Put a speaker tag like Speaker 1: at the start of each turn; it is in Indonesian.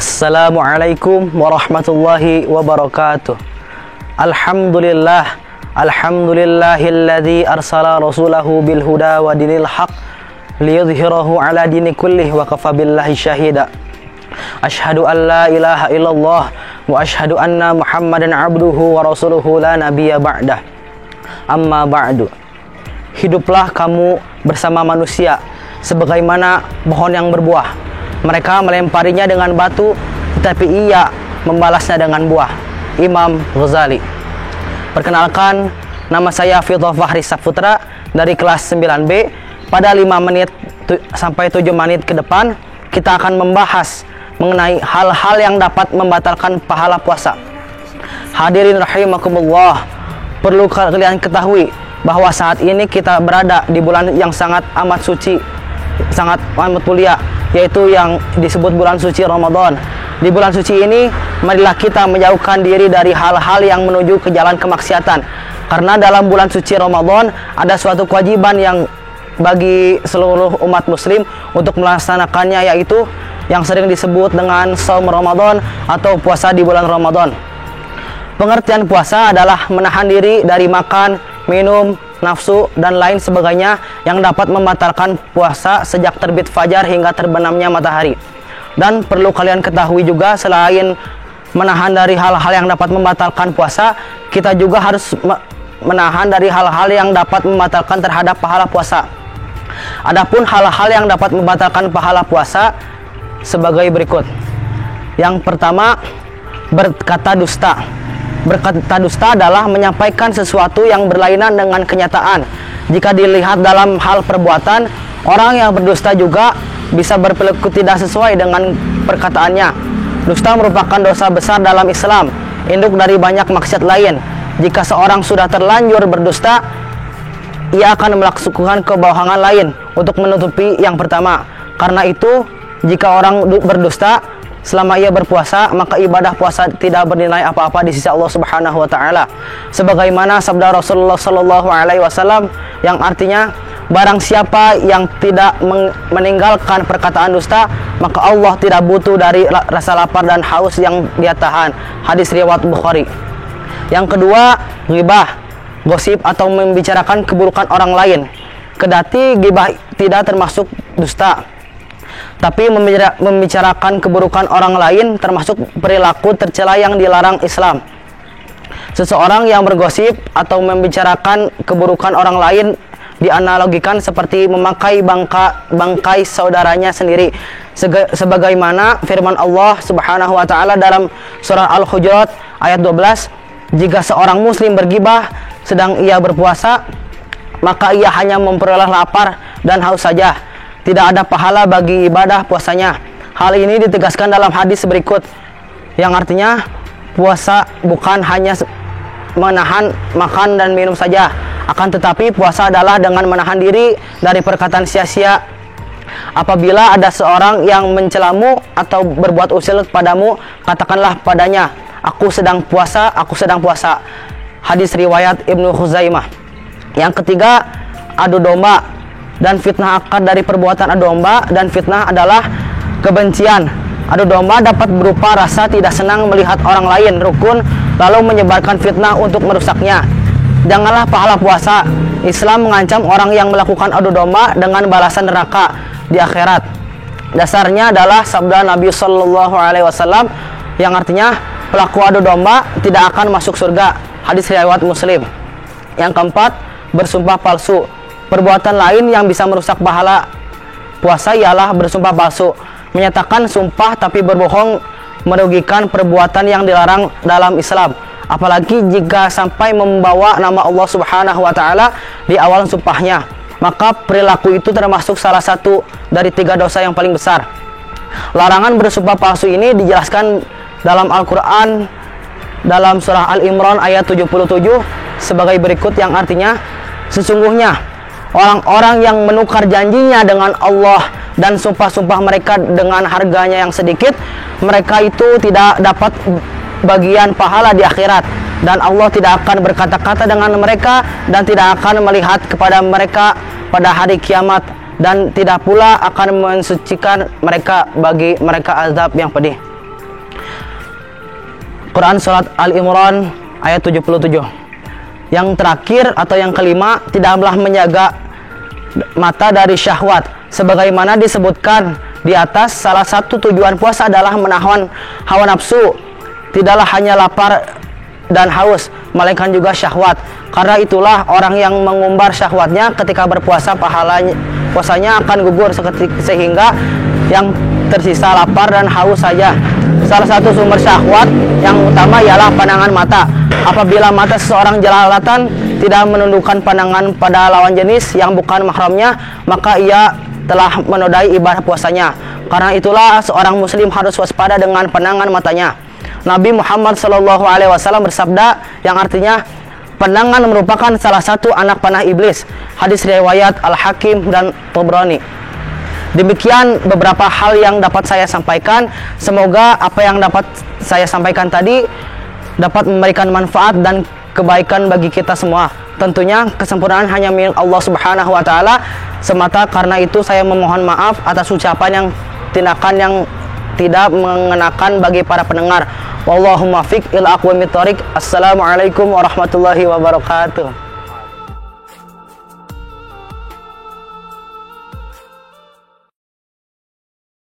Speaker 1: Assalamualaikum warahmatullahi wabarakatuh. Alhamdulillahilladzi arsala rasulahu bil huda wa dinil haq liyudhhirahu ala dini kullih wa kafa billahi syahida. Asyhadu an la ilaha illallah wa asyhadu anna Muhammadan abduhu wa rasuluhu la nabiyya ba'dah. Amma ba'du. Hiduplah kamu bersama manusia sebagaimana pohon yang berbuah. Mereka melemparinya dengan batu, tetapi ia membalasnya dengan buah. Imam Ghazali. Perkenalkan, nama saya Fidhah Fahri Saputra dari kelas 9B. Pada 5 menit sampai 7 menit ke depan, kita akan membahas mengenai hal-hal yang dapat membatalkan pahala puasa. Hadirin rahimakumullah, perlu kalian ketahui bahwa saat ini kita berada di bulan yang sangat amat suci, sangat amat mulia, yaitu yang disebut bulan suci Ramadan. Di bulan suci ini, marilah kita menjauhkan diri dari hal-hal yang menuju ke jalan kemaksiatan. Karena dalam bulan suci Ramadan ada suatu kewajiban yang bagi seluruh umat muslim untuk melaksanakannya, yaitu yang sering disebut dengan shaum Ramadan atau puasa di bulan Ramadan. Pengertian puasa adalah menahan diri dari makan, minum, nafsu, dan lain sebagainya yang dapat membatalkan puasa sejak terbit fajar hingga terbenamnya matahari. Dan perlu kalian ketahui juga, selain menahan dari hal-hal yang dapat membatalkan puasa, kita juga harus menahan dari hal-hal yang dapat membatalkan terhadap pahala puasa. Adapun hal-hal yang dapat membatalkan pahala puasa sebagai berikut. Yang pertama, berkata dusta. Berkata dusta adalah menyampaikan sesuatu yang berlainan dengan kenyataan. Jika dilihat dalam hal perbuatan, orang yang berdusta juga bisa berperilaku tidak sesuai dengan perkataannya. Dusta merupakan dosa besar dalam Islam, induk dari banyak maksiat lain. Jika seorang sudah terlanjur berdusta, ia akan melakukan kebohongan lain untuk menutupi yang pertama. Karena itu, jika orang berdusta selama ia berpuasa, maka ibadah puasa tidak bernilai apa-apa di sisi Allah Subhanahu wa taala. Sebagaimana sabda Rasulullah sallallahu alaihi wasallam yang artinya, barang siapa yang tidak meninggalkan perkataan dusta, maka Allah tidak butuh dari rasa lapar dan haus yang dia tahan. Hadis riwayat Bukhari. Yang kedua, ghibah, gosip atau membicarakan keburukan orang lain. Kedati ghibah tidak termasuk dusta, tapi membicarakan keburukan orang lain termasuk perilaku tercela yang dilarang Islam. Seseorang yang bergosip atau membicarakan keburukan orang lain dianalogikan seperti memakai bangkai saudaranya sendiri, sebagaimana firman Allah Subhanahu wa taala dalam surah Al-Hujurat ayat 12, jika seorang muslim bergibah sedang ia berpuasa, maka ia hanya memperoleh lapar dan haus saja, tidak ada pahala bagi ibadah puasanya. Hal ini ditegaskan dalam hadis berikut, yang artinya puasa bukan hanya menahan makan dan minum saja, akan tetapi puasa adalah dengan menahan diri dari perkataan sia-sia. Apabila ada seorang yang mencelamu atau berbuat usil kepadamu, katakanlah padanya, aku sedang puasa, aku sedang puasa. Hadis riwayat Ibnu Khuzaimah. Yang ketiga, adu domba dan fitnah. Akar dari perbuatan adu domba dan fitnah adalah kebencian. Adu domba dapat berupa rasa tidak senang melihat orang lain rukun, lalu menyebarkan fitnah untuk merusaknya. Janganlah pahala puasa. Islam mengancam orang yang melakukan adu domba dengan balasan neraka di akhirat. Dasarnya adalah sabda Nabi Shallallahu Alaihi Wasallam yang artinya, pelaku adu domba tidak akan masuk surga. Hadis riwayat Muslim. Yang keempat, bersumpah palsu. Perbuatan lain yang bisa merusak pahala puasa ialah bersumpah palsu. Menyatakan sumpah tapi berbohong merugikan perbuatan yang dilarang dalam Islam. Apalagi jika sampai membawa nama Allah Subhanahu wa taala di awal sumpahnya, maka perilaku itu termasuk salah satu dari 3 dosa yang paling besar. Larangan bersumpah palsu ini dijelaskan dalam Al-Quran dalam surah Al-Imran ayat 77 sebagai berikut, yang artinya, sesungguhnya orang-orang yang menukar janjinya dengan Allah dan sumpah-sumpah mereka dengan harganya yang sedikit, mereka itu tidak dapat bagian pahala di akhirat, dan Allah tidak akan berkata-kata dengan mereka dan tidak akan melihat kepada mereka pada hari kiamat, dan tidak pula akan mensucikan mereka bagi mereka azab yang pedih. Quran surat Al-Imran ayat 77. Yang terakhir atau yang kelima, tidaklah menjaga mata dari syahwat. Sebagaimana disebutkan di atas, salah satu tujuan puasa adalah menahan hawa nafsu. Tidaklah hanya lapar dan haus, melainkan juga syahwat. Karena itulah orang yang mengumbar syahwatnya ketika berpuasa, puasanya akan gugur sehingga yang tersisa lapar dan haus saja. Salah satu sumber syahwat yang utama ialah pandangan mata. Apabila mata seseorang jelalatan tidak menundukkan pandangan pada lawan jenis yang bukan mahramnya, maka ia telah menodai ibadah puasanya. Karena itulah seorang muslim harus waspada dengan pandangan matanya. Nabi Muhammad SAW bersabda yang artinya, pandangan merupakan salah satu anak panah iblis. Hadis riwayat Al-Hakim dan Tabrani. Demikian beberapa hal yang dapat saya sampaikan. Semoga apa yang dapat saya sampaikan tadi dapat memberikan manfaat dan kebaikan bagi kita semua. Tentunya kesempurnaan hanya milik Allah Subhanahu wa taala semata. Karena itu saya memohon maaf atas ucapan yang tindakan yang tidak mengenakan bagi para pendengar. Wallahumma fiq ila aqwamit thoriq. Assalamualaikum warahmatullahi wabarakatuh.